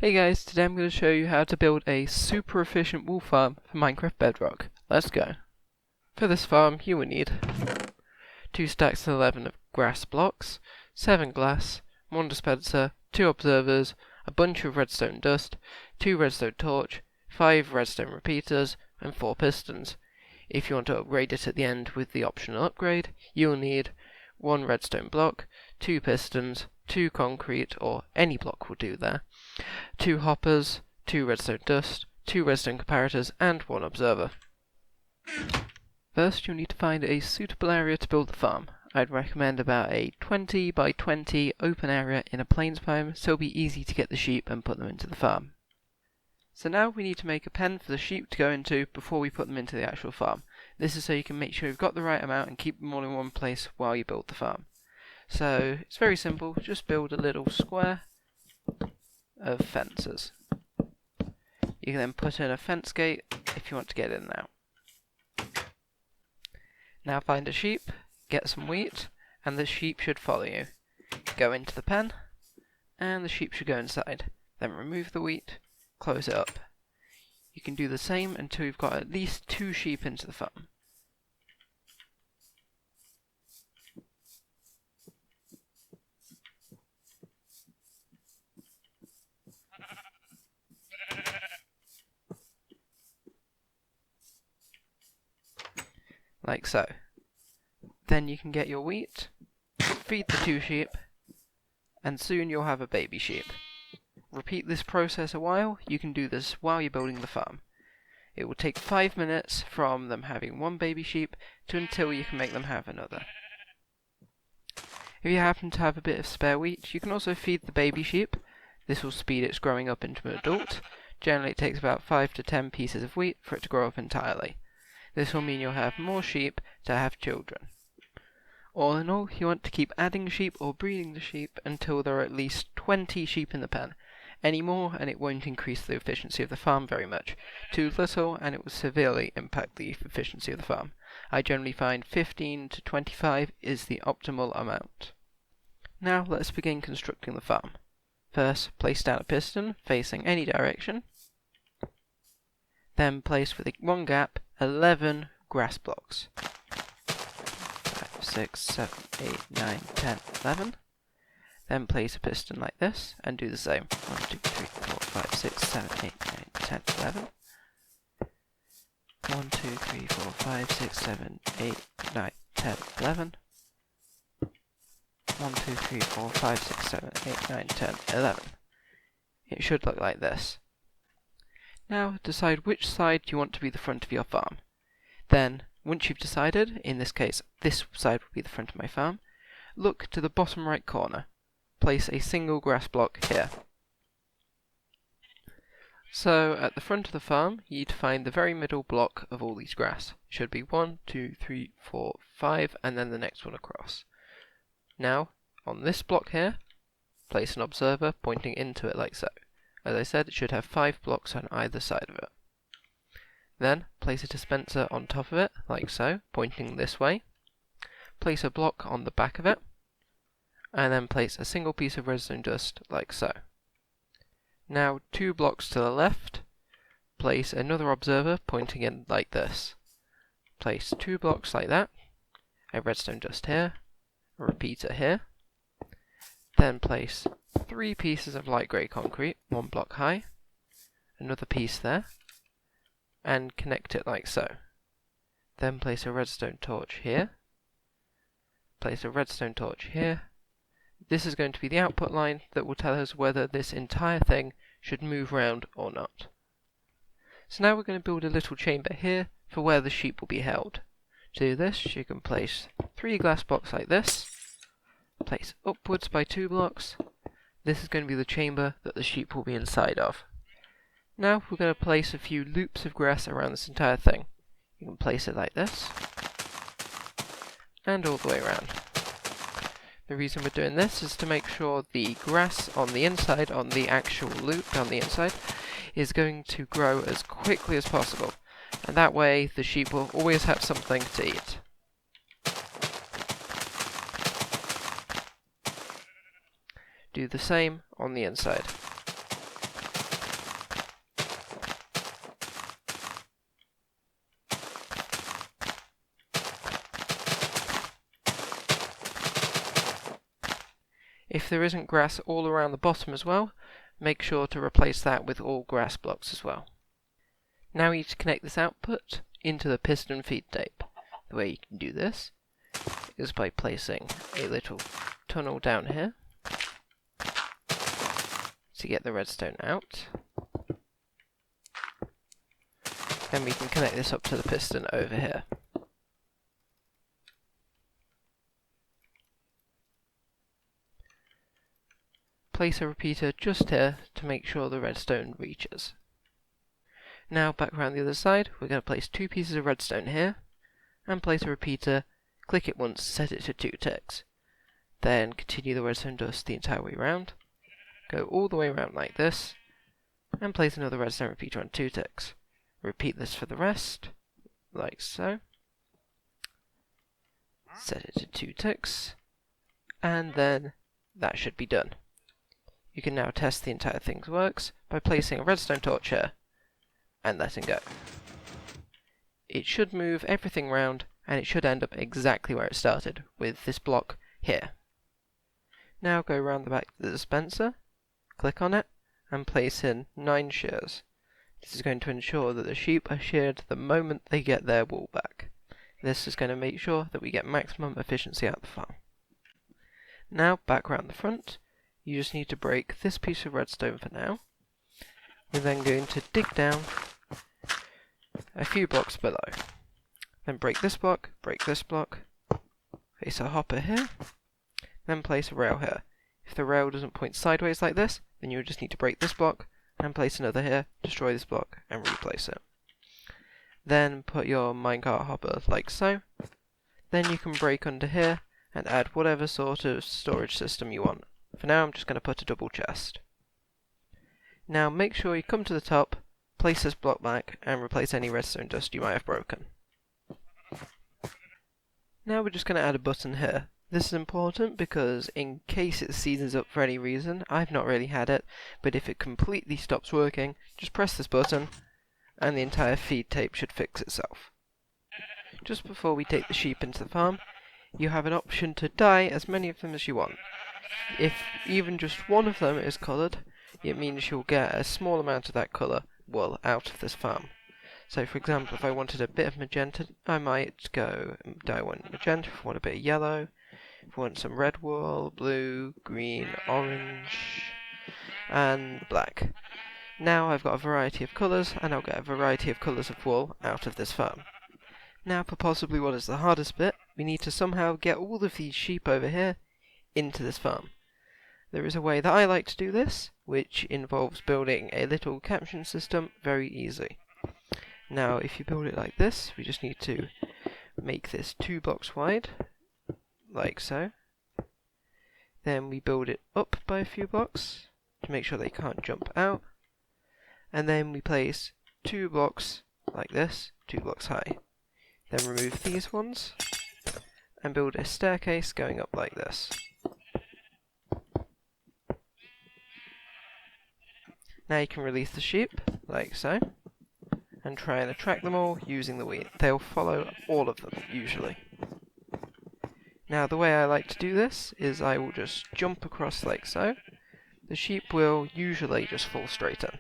Hey guys, today I'm going to show you how to build a super efficient wool farm for Minecraft Bedrock. Let's go. For this farm you will need 2 stacks of 11 of grass blocks, 7 glass, 1 dispenser, 2 observers, a bunch of redstone dust, 2 redstone torch, 5 redstone repeaters, and 4 pistons. If you want to upgrade it at the end with the optional upgrade, you will need 1 redstone block, 2 pistons, 2 concrete, or any block will do there, 2 hoppers, 2 redstone dust, 2 redstone comparators, and 1 observer. First, you'll need to find a suitable area to build the farm. I'd recommend about a 20 by 20 open area in a plains biome, so it'll be easy to get the sheep and put them into the farm. So now we need to make a pen for the sheep to go into before we put them into the actual farm. This is so you can make sure you've got the right amount and keep them all in one place while you build the farm. So it's very simple, just build a little square of fences. You can then put in a fence gate if you want to get in now. Now find a sheep, get some wheat, and the sheep should follow you. Go into the pen, and the sheep should go inside. Then remove the wheat, close it up. You can do the same until you've got at least 2 sheep into the farm. Like so. Then you can get your wheat, feed the 2 sheep, and soon you'll have a baby sheep. Repeat this process a while. You can do this while you're building the farm. It will take 5 minutes from them having 1 baby sheep to until you can make them have another. If you happen to have a bit of spare wheat, you can also feed the baby sheep. This will speed its growing up into an adult. Generally it takes about 5 to 10 pieces of wheat for it to grow up entirely. This will mean you'll have more sheep to have children. All in all, you want to keep adding sheep or breeding the sheep until there are at least 20 sheep in the pen. Any more and it won't increase the efficiency of the farm very much. Too little and it will severely impact the efficiency of the farm. I generally find 15 to 25 is the optimal amount. Now let's begin constructing the farm. First, place down a piston facing any direction. Then place with 1 gap 11 grass blocks. 5, 6, 7, 8, 9, 10, 11. Then place a piston like this and do the same. 1, 2, 3, 4, 5, 6, 7, 8, 9, 10, 11. 1, 2, 3, 4, 5, 6, 7, 8, 9, 10, 11. 1, 2, 3, 4, 5, 6, 7, 8, 9, 10, 11. It should look like this. Now decide which side you want to be the front of your farm. Then, once you've decided, in this case this side will be the front of my farm, look to the bottom right corner. Place a single grass block here. So at the front of the farm you need to find the very middle block of all these grass. It should be 1, 2, 3, 4, 5 and then the next one across. Now on this block here, place an observer pointing into it like so. As I said, it should have 5 blocks on either side of it. Then place a dispenser on top of it, like so, pointing this way. Place a block on the back of it, and then place a single piece of redstone dust, like so. Now 2 blocks to the left, place another observer pointing in like this. Place 2 blocks like that, a redstone dust here, a repeater here. Then place 3 pieces of light grey concrete, 1 block high, another piece there, and connect it like so. Then place a redstone torch here, place a redstone torch here. This is going to be the output line that will tell us whether this entire thing should move round or not. So now we're going to build a little chamber here for where the sheep will be held. To do this, you can place 3 glass blocks like this, place upwards by 2 blocks. This is going to be the chamber that the sheep will be inside of. Now we're going to place a few loops of grass around this entire thing. You can place it like this, and all the way around. The reason we're doing this is to make sure the grass on the inside, on the actual loop on the inside, is going to grow as quickly as possible. And that way the sheep will always have something to eat. Do the same on the inside. If there isn't grass all around the bottom as well, make sure to replace that with all grass blocks as well. Now you need to connect this output into the piston feed tape. The way you can do this is by placing a little tunnel down here to get the redstone out. Then we can connect this up to the piston over here. Place a repeater just here to make sure the redstone reaches. Now back around the other side, we're going to place 2 pieces of redstone here, and place a repeater, click it once, set it to 2 ticks. Then continue the redstone dust the entire way around, go all the way around like this, and place another redstone repeater on 2 ticks. Repeat this for the rest, like so. Set it to 2 ticks, and then that should be done. You can now test the entire thing works by placing a redstone torch here and letting go. It should move everything round, and it should end up exactly where it started, with this block here. Now go around the back to the dispenser, click on it, and place in 9 shears. This is going to ensure that the sheep are sheared the moment they get their wool back. This is going to make sure that we get maximum efficiency out of the farm. Now back around the front, you just need to break this piece of redstone for now. We're then going to dig down a few blocks below. Then break this block, place a hopper here, then place a rail here. If the rail doesn't point sideways like this, then you'll just need to break this block and place another here, destroy this block and replace it. Then put your minecart hopper like so. Then you can break under here and add whatever sort of storage system you want. For now I'm just going to put a double chest. Now make sure you come to the top, place this block back and replace any redstone dust you might have broken. Now we're just going to add a button here. This is important because in case it seizes up for any reason, I've not really had it, but if it completely stops working, just press this button and the entire feed tape should fix itself. Just before we take the sheep into the farm, you have an option to dye as many of them as you want. If even just one of them is coloured, it means you'll get a small amount of that colour wool out of this farm. So for example, if I wanted a bit of magenta, I might go and dye one magenta. If I want a bit of yellow, if I want some red wool, blue, green, orange, and black. Now I've got a variety of colours, and I'll get a variety of colours of wool out of this farm. Now for possibly what is the hardest bit, we need to somehow get all of these sheep over here into this farm. There is a way that I like to do this, which involves building a little caption system very easy. Now if you build it like this, we just need to make this 2 blocks wide, like so. Then we build it up by a few blocks to make sure they can't jump out. And then we place 2 blocks like this, 2 blocks high. Then remove these ones and build a staircase going up like this. Now you can release the sheep, like so, and try and attract them all using the wheel. They'll follow all of them, usually. Now the way I like to do this is I will just jump across like so. The sheep will usually just fall straight in.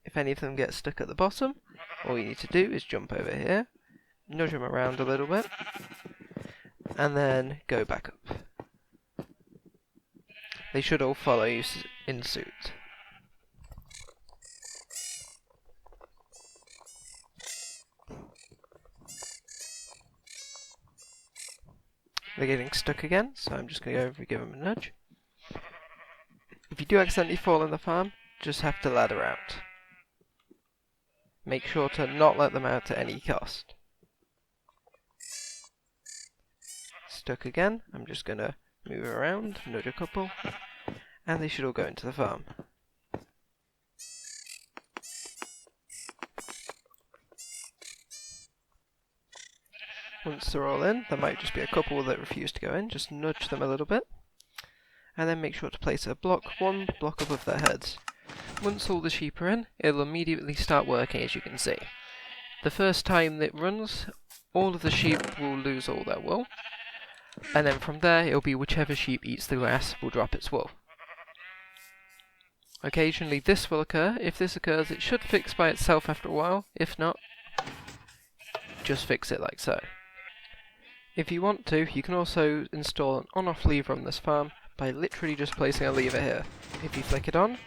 If any of them get stuck at the bottom, all you need to do is jump over here, nudge them around a little bit, and then go back up. They should all follow you in suit. They're getting stuck again, so I'm just going to go over and give them a nudge. If you do accidentally fall in the farm, just have to ladder out. Make sure to not let them out at any cost. Stuck again, I'm just going to move around, nudge a couple, and they should all go into the farm. Once they're all in, there might just be a couple that refuse to go in, just nudge them a little bit, and then make sure to place a block, 1 block above their heads. Once all the sheep are in, it'll immediately start working, as you can see. The first time it runs, all of the sheep will lose all their wool. and then from there it'll be whichever sheep eats the grass will drop its wool. Occasionally this will occur. If this occurs, it should fix by itself after a while. If not, just fix it like so. If you want to, you can also install an on-off lever on this farm by literally just placing a lever here. If you flick it on,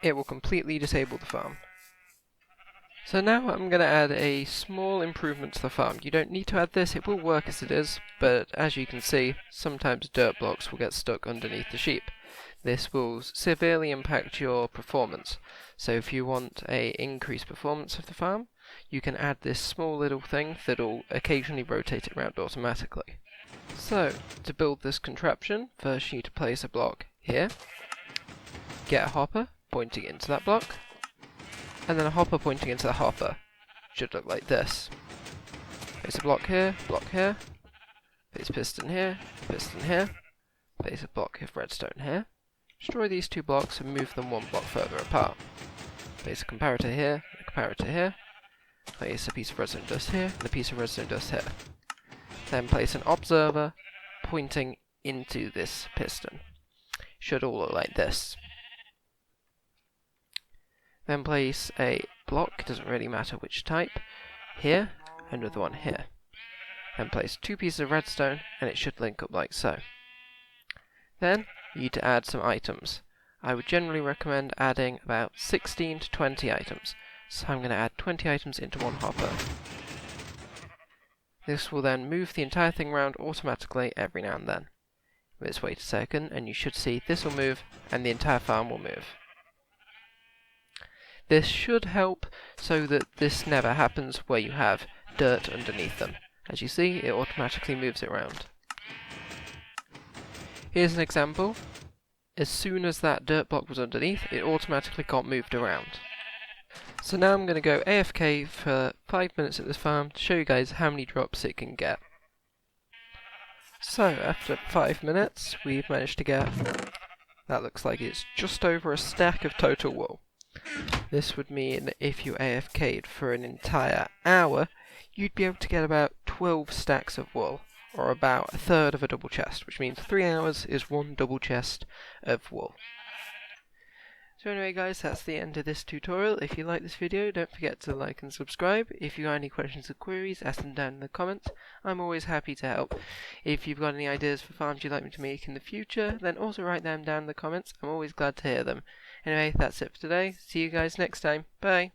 it will completely disable the farm. So now I'm going to add a small improvement to the farm. You don't need to add this, it will work as it is, but as you can see, sometimes dirt blocks will get stuck underneath the sheep. This will severely impact your performance. So if you want a increased performance of the farm, you can add this small little thing that'll occasionally rotate it around automatically. So, to build this contraption, first you need to place a block here, get a hopper pointing into that block, and then a hopper pointing into the hopper. Should look like this. Place a block here, place a piston here, place a block of redstone here. Destroy these two blocks and move them one block further apart. Place a comparator here, and a comparator here. Place a piece of redstone dust here, and a piece of redstone dust here. Then place an observer pointing into this piston. Should all look like this. Then place a block, doesn't really matter which type, here, and another one here. Then place two pieces of redstone, and it should link up like so. Then, you need to add some items. I would generally recommend adding about 16 to 20 items. So I'm going to add 20 items into one hopper. This will then move the entire thing around automatically every now and then. Let's wait a second, and you should see this will move, and the entire farm will move. This should help so that this never happens where you have dirt underneath them. As you see, it automatically moves it around. Here's an example. As soon as that dirt block was underneath, it automatically got moved around. So now I'm going to go AFK for 5 minutes at this farm to show you guys how many drops it can get. So after 5 minutes, we've managed to get, that looks like it's just over a stack of total wool. This would mean if you AFK'd for an entire hour, you'd be able to get about 12 stacks of wool, or about a third of a double chest, which means 3 hours is one double chest of wool. So anyway guys, that's the end of this tutorial. If you like this video, don't forget to like and subscribe. If you have any questions or queries, ask them down in the comments. I'm always happy to help. If you've got any ideas for farms you'd like me to make in the future, then also write them down in the comments. I'm always glad to hear them. Anyway, that's it for today. See you guys next time. Bye!